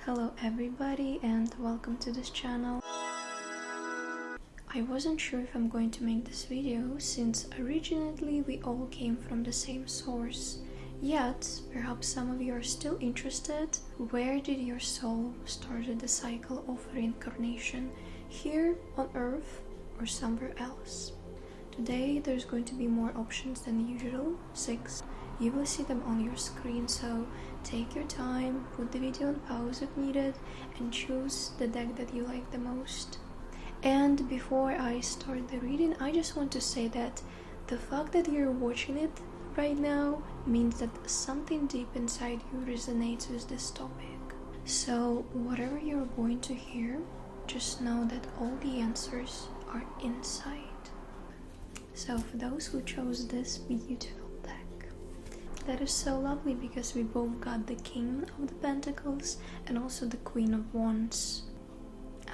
Hello everybody and welcome to this channel. I wasn't sure if I'm going to make this video since originally we all came from the same source. Yet, perhaps some of you are still interested. Where did your soul started the cycle of reincarnation? Here on Earth or somewhere else? Today there's going to be more options than usual, 6. You will see them on your screen, so take your time, put the video on pause if needed, and choose the deck that you like the most. And before I start the reading, I just want to say that the fact that you're watching it right now means that something deep inside you resonates with this topic. So whatever you're going to hear, just know that all the answers are inside. So for those who chose this beautiful deck, that is so lovely because we both got the King of the Pentacles and also the Queen of Wands.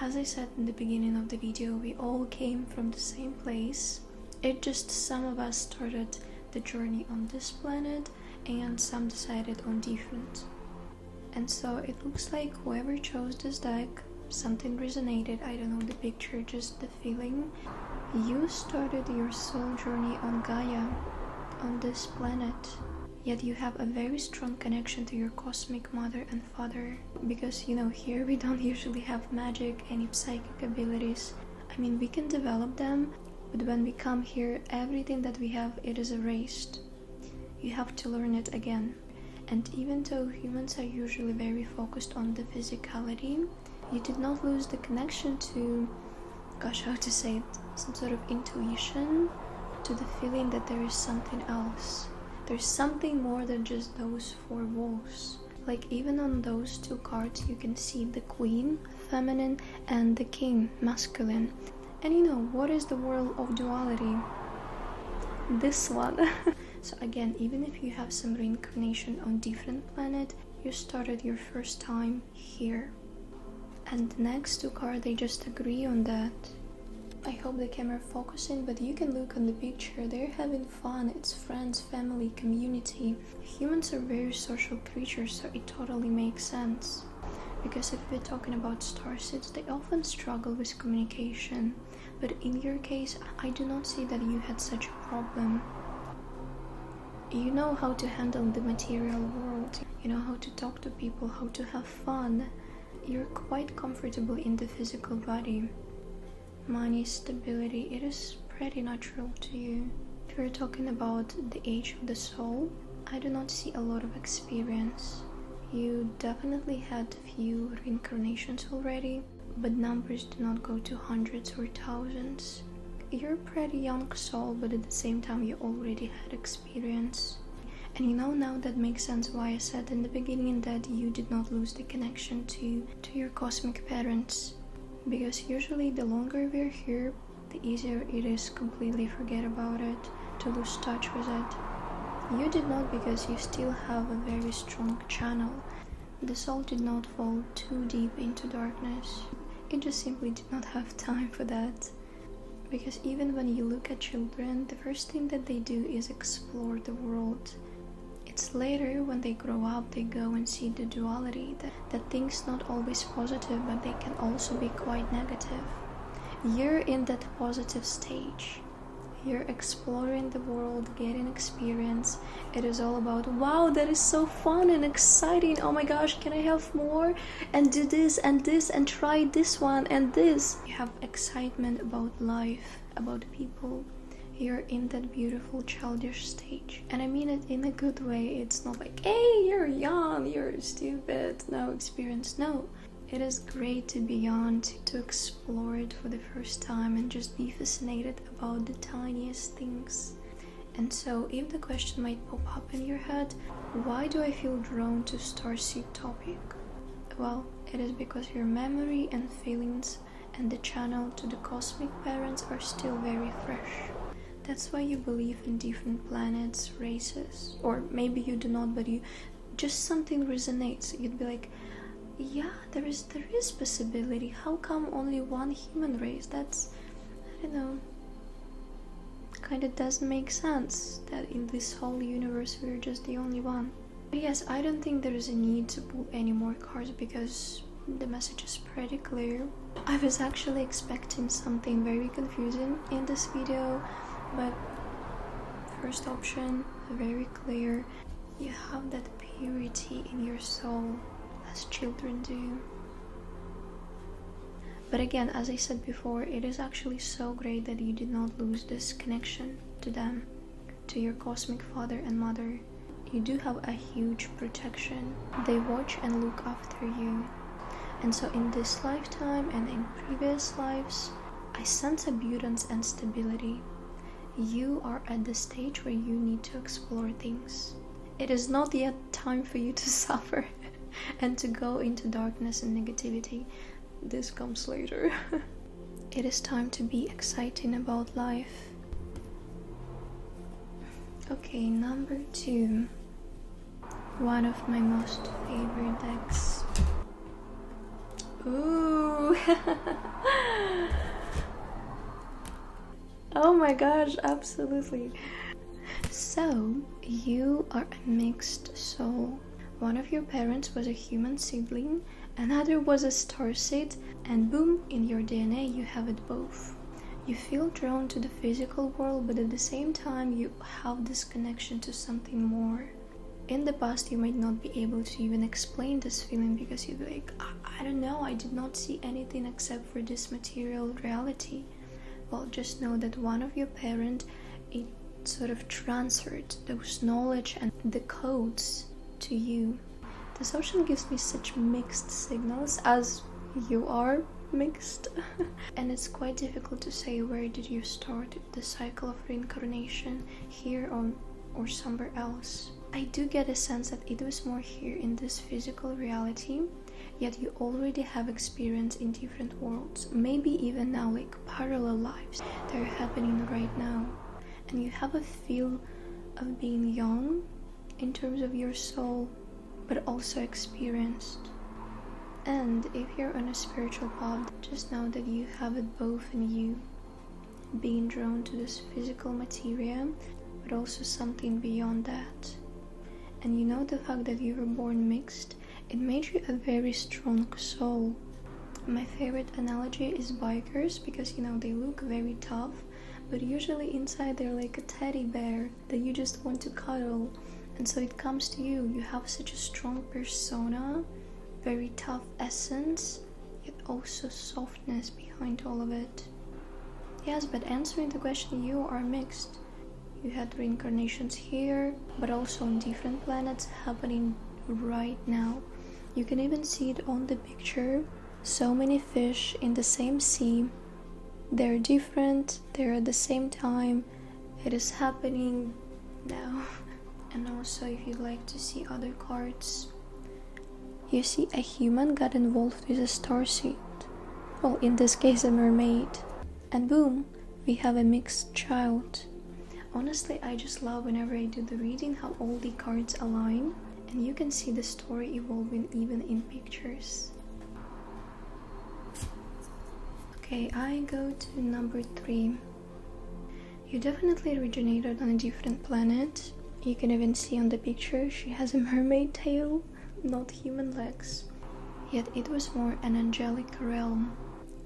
As I said in the beginning of the video, we all came from the same place. It just some of us started the journey on this planet and some decided on different. And so it looks like whoever chose this deck, something resonated. I don't know the picture, just the feeling. You started your soul journey on Gaia, on this planet. Yet you have a very strong connection to your cosmic mother and father. Because, here we don't usually have magic, any psychic abilities. I mean, we can develop them, but when we come here, everything that we have, it is erased. You have to learn it again. And even though humans are usually very focused on the physicality, you did not lose the connection to, how to say it, some sort of intuition, to the feeling that there is something else. There's something more than just those four walls. Like even on those two cards you can see the Queen, feminine, and the King, masculine. And what is the world of duality? This one. So again, even if you have some reincarnation on different planet, you started your first time here. And the next two cards, they just agree on that. I hope the camera focusing, but you can look on the picture. They're having fun. It's friends, family, community. Humans are very social creatures, so it totally makes sense. Because if we're talking about starseeds, they often struggle with communication. But in your case, I do not see that you had such a problem. You know how to handle the material world. You know how to talk to people, how to have fun. You're quite comfortable in the physical body. Money, stability, it is pretty natural to you. If you're talking about the age of the soul, I do not see a lot of experience. You definitely had few reincarnations already, but numbers do not go to hundreds or thousands. You're a pretty young soul, but at the same time you already had experience. And now that makes sense why I said in the beginning that you did not lose the connection to your cosmic parents. Because usually the longer we're here, the easier it is completely forget about it, to lose touch with it. You did not, because you still have a very strong channel. The soul did not fall too deep into darkness. It just simply did not have time for that. Because even when you look at children, the first thing that they do is explore the world. It's later when they grow up they go and see the duality, that things not always positive, but they can also be quite negative. You're in that positive stage. You're exploring the world, getting experience. It is all about, wow, that is so fun and exciting. Oh my gosh, can I have more? And do this and this and try this one and this. You have excitement about life, about people. You're in that beautiful childish stage. And I mean it in a good way. It's not like, hey, you're young, you're stupid, no experience. No, it is great to be young, to explore it for the first time and just be fascinated about the tiniest things. And so if the question might pop up in your head, why do I feel drawn to starseed topic? Well, it is because your memory and feelings and the channel to the cosmic parents are still very fresh. That's why you believe in different planets, races, or maybe you do not, but you just something resonates. You'd be like, yeah, there is possibility. How come only one human race? That's, I don't know, kind of doesn't make sense that in this whole universe we're just the only one. But yes, I don't think there is a need to pull any more cards because the message is pretty clear. I was actually expecting something very confusing in this video, but first option, very clear. You have that purity in your soul, as children do. But again, as I said before, it is actually so great that you did not lose this connection to them, to your cosmic father and mother. You do have a huge protection. They watch and look after you. And so in this lifetime and in previous lives, I sense abundance and stability. You are at the stage where you need to explore things. It is not yet time for you to suffer and to go into darkness and negativity. This comes later. It is time to be exciting about life. Okay, number 2. One of my most favorite decks. Ooh. Oh my gosh, absolutely. So, you are a mixed soul. One of your parents was a human sibling, another was a starseed, and boom, in your DNA you have it both. You feel drawn to the physical world, but at the same time you have this connection to something more. In the past, you might not be able to even explain this feeling because you'd be like, I don't know, I did not see anything except for this material reality. Well, just know that one of your parents, it sort of transferred those knowledge and the codes to you. This ocean gives me such mixed signals, as you are mixed. And it's quite difficult to say where did you start the cycle of reincarnation, here or somewhere else. I do get a sense that it was more here in this physical reality, yet you already have experience in different worlds, maybe even now like parallel lives that are happening right now. And you have a feel of being young in terms of your soul, but also experienced. And if you're on a spiritual path, just know that you have it both in you, being drawn to this physical materia, but also something beyond that. And you know, the fact that you were born mixed, it made you a very strong soul. My favorite analogy is bikers, because you know, they look very tough, but usually inside they're like a teddy bear that you just want to cuddle. And so it comes to you, you have such a strong persona, very tough essence, yet also softness behind all of it. Yes, but answering the question, you are mixed. You had reincarnations here, but also on different planets happening right now. You can even see it on the picture. So many fish in the same sea. They're different, they're at the same time. It is happening now. And also, if you'd like to see other cards, you see a human got involved with a starseed. Well, in this case a mermaid. And boom, we have a mixed child. Honestly, I just love whenever I do the reading how all the cards align, and you can see the story evolving even in pictures. Okay, I go to number 3. You definitely originated on a different planet. You can even see on the picture she has a mermaid tail, not human legs. Yet it was more an angelic realm.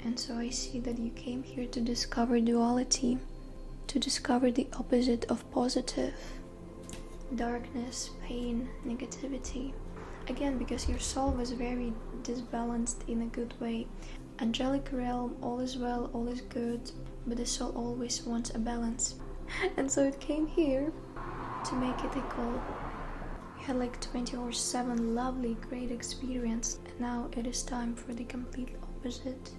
And so I see that you came here to discover duality, to discover the opposite of positive. Darkness, pain, negativity. Again, because your soul was very disbalanced in a good way. Angelic realm, all is well, all is good, but the soul always wants a balance. And so it came here to make it equal. You had like 24/7 lovely, great experience, and now it is time for the complete opposite.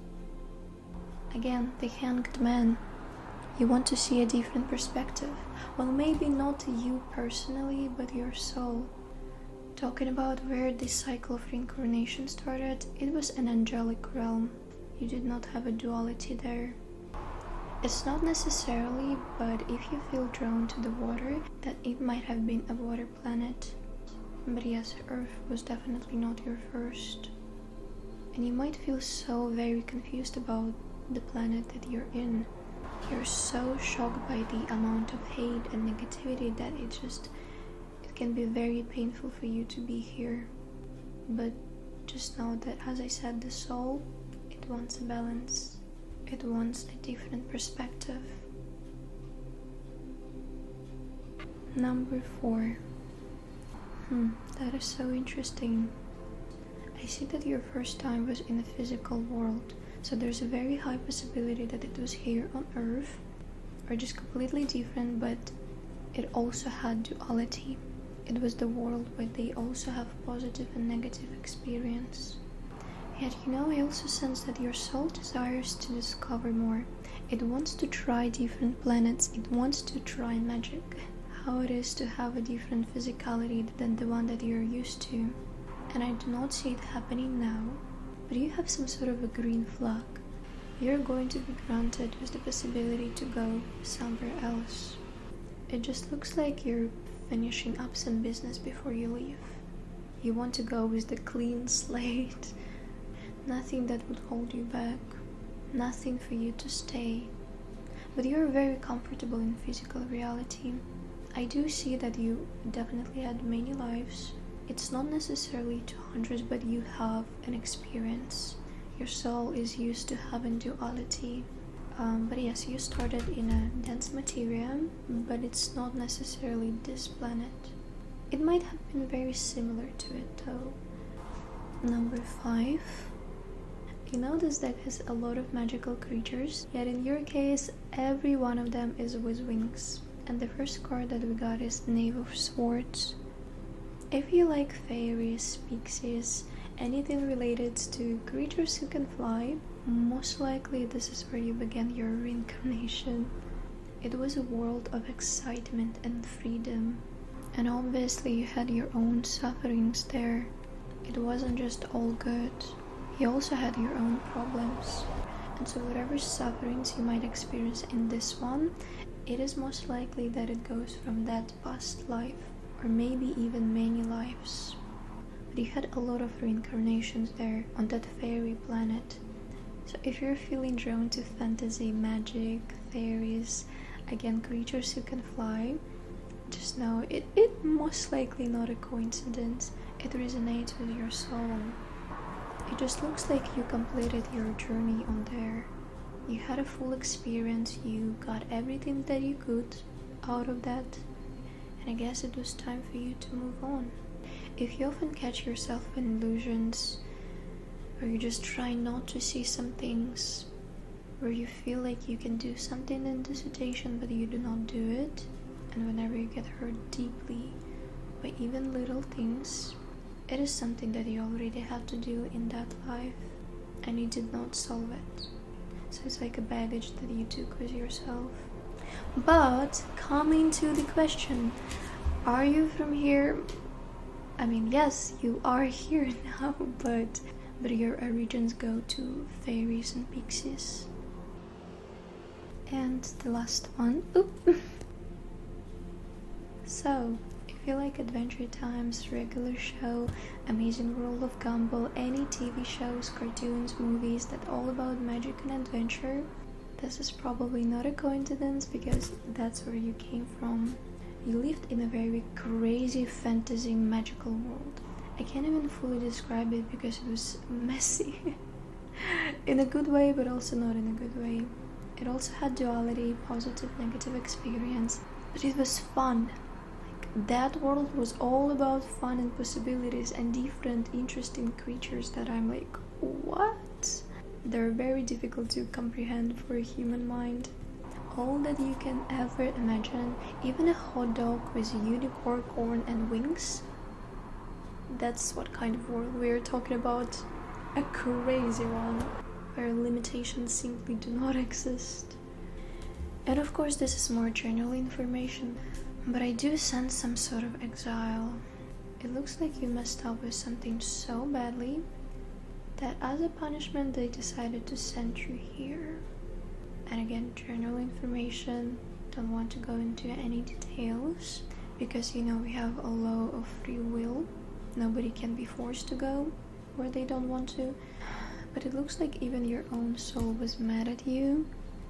Again, the hanged man. You want to see a different perspective. Well, maybe not you personally, but your soul. Talking about where this cycle of reincarnation started, it was an angelic realm. You did not have a duality there. It's not necessarily, but if you feel drawn to the water, that it might have been a water planet. But yes, Earth was definitely not your first. And you might feel so very confused about the planet that you're in. You're so shocked by the amount of hate and negativity that it can be very painful for you to be here. But just know that, as I said, the soul, it wants a balance. It wants a different perspective. Number 4. That is so interesting. I see that your first time was in the physical world, so there's a very high possibility that it was here on Earth, or just completely different, but it also had duality. It was the world where they also have positive and negative experience. Yet, I also sense that your soul desires to discover more. It wants to try different planets. It wants to try magic. How it is to have a different physicality than the one that you're used to. And I do not see it happening now, but you have some sort of a green flag. You're going to be granted with the possibility to go somewhere else. It just looks like you're finishing up some business before you leave. You want to go with the clean slate. Nothing that would hold you back. Nothing for you to stay. But you're very comfortable in physical reality. I do see that you definitely had many lives. It's not necessarily 200, but you have an experience. Your soul is used to having duality. But yes, you started in a dense materia, but it's not necessarily this planet. It might have been very similar to it though. Number 5. This deck has a lot of magical creatures, yet in your case, every one of them is with wings. And the first card that we got is Knave of Swords. If you like fairies, pixies, anything related to creatures who can fly, most likely this is where you began your reincarnation. It was a world of excitement and freedom. And obviously you had your own sufferings there. It wasn't just all good. You also had your own problems. And so whatever sufferings you might experience in this one, it is most likely that it goes from that past life, or maybe even many lives. But you had a lot of reincarnations there on that fairy planet. So if you're feeling drawn to fantasy, magic, fairies, again creatures who can fly, just know it most likely not a coincidence. It resonates with your soul. It just looks like you completed your journey on there. You had a full experience, you got everything that you could out of that, and I guess it was time for you to move on. If you often catch yourself in illusions, or you just try not to see some things, where you feel like you can do something in the situation but you do not do it, and whenever you get hurt deeply by even little things, it is something that you already had to do in that life, and you did not solve it. So it's like a baggage that you took with yourself. But coming to the question, are you from here? I mean, yes, you are here now, but your origins go to fairies and pixies. And the last one. So, if you like Adventure Time's regular show, Amazing World of Gumball, any TV shows, cartoons, movies that all about magic and adventure, this is probably not a coincidence because that's where you came from. You lived in a very crazy fantasy magical world. I can't even fully describe it because it was messy. In a good way, but also not in a good way. It also had duality, positive, negative experience, but it was fun. That world was all about fun and possibilities and different interesting creatures that I'm like, what? They're very difficult to comprehend for a human mind. All that you can ever imagine, even a hot dog with unicorn corn and wings. That's what kind of world we're talking about. A crazy one, where limitations simply do not exist. And of course this is more general information, but I do sense some sort of exile. It looks like you messed up with something so badly that as a punishment they decided to send you here. And again, general information, don't want to go into any details because we have a law of free will. Nobody can be forced to go where they don't want to. But it looks like even your own soul was mad at you,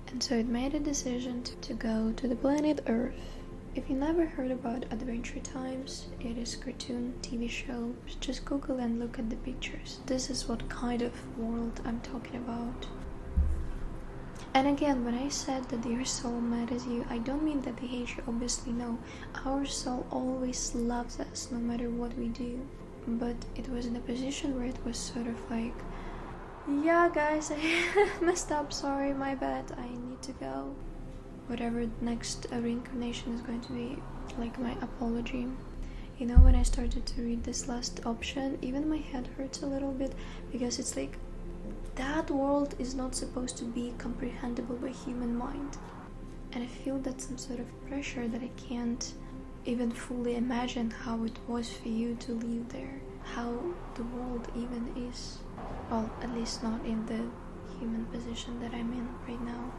and so it made a decision to go to the planet Earth. If you never heard about Adventure Times, it is a cartoon TV show. Just Google and look at the pictures. This is what kind of world I'm talking about. And again, when I said that your soul matters you, I don't mean that they hate you, obviously no. Our soul always loves us no matter what we do. But it was in a position where it was sort of like, yeah guys, I messed up, sorry, my bad, I need to go. Whatever next reincarnation is going to be, like my apology. You know, when I started to read this last option, even my head hurts a little bit, because it's like, that world is not supposed to be comprehensible by human mind. And I feel that some sort of pressure that I can't even fully imagine how it was for you to live there, how the world even is. Well, at least not in the human position that I'm in right now.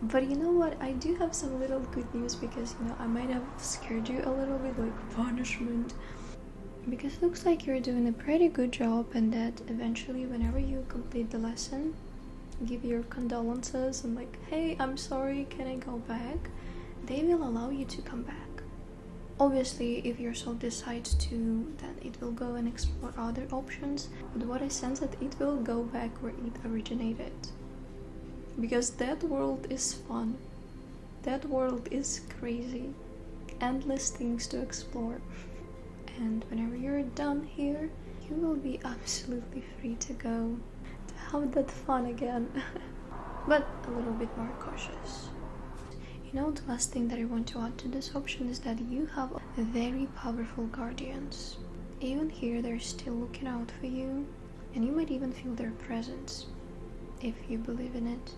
But you know what, I do have some little good news, because you know, I might have scared you a little bit, like punishment. Because it looks like you're doing a pretty good job, and that eventually whenever you complete the lesson, give your condolences and like, hey, I'm sorry, can I go back? They will allow you to come back. Obviously, if your soul decides to, then it will go and explore other options. But what I sense that it will go back where it originated. Because that world is fun. That world is crazy. Endless things to explore. And whenever you're done here, you will be absolutely free to go to have that fun again. But a little bit more cautious. You know, the last thing that I want to add to this option is that you have very powerful guardians. Even here, they're still looking out for you, and you might even feel their presence if you believe in it.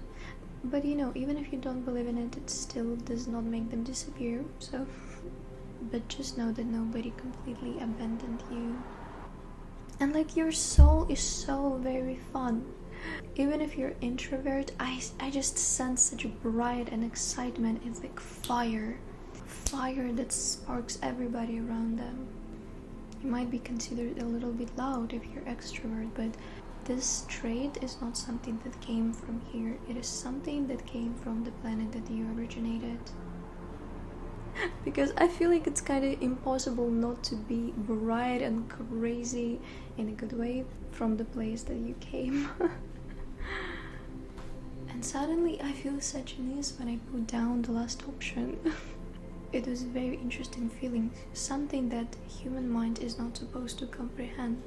But you know, even if you don't believe in it, it still does not make them disappear, so... But just know that nobody completely abandoned you. And like, your soul is so very fun. Even if you're introvert, I just sense such bright and excitement. It's like fire that sparks everybody around them. You might be considered a little bit loud if you're extrovert, but this trait is not something that came from here. It is something that came from the planet that you originated. Because I feel like it's kind of impossible not to be bright and crazy in a good way from the place that you came. And suddenly I feel such an ease when I put down the last option. It was a very interesting feeling, something that human mind is not supposed to comprehend.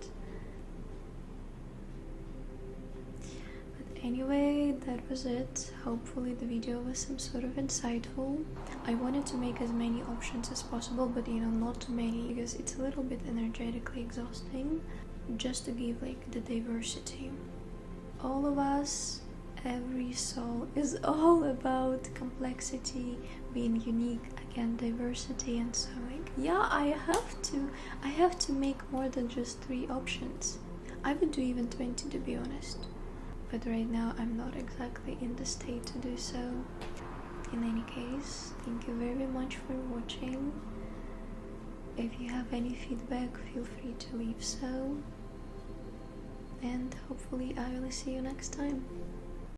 But anyway, that was it. Hopefully the video was some sort of insightful. I wanted to make as many options as possible, but you know, not too many, because it's a little bit energetically exhausting, just to give like the diversity. All of us, every soul is all about complexity, being unique, again, diversity. And so like, yeah, I have to make more than just 3 options. I would do even 20, to be honest, but right now I'm not exactly in the state to do so. In any case, thank you very much for watching. If you have any feedback, feel free to leave so, and hopefully I will see you next time.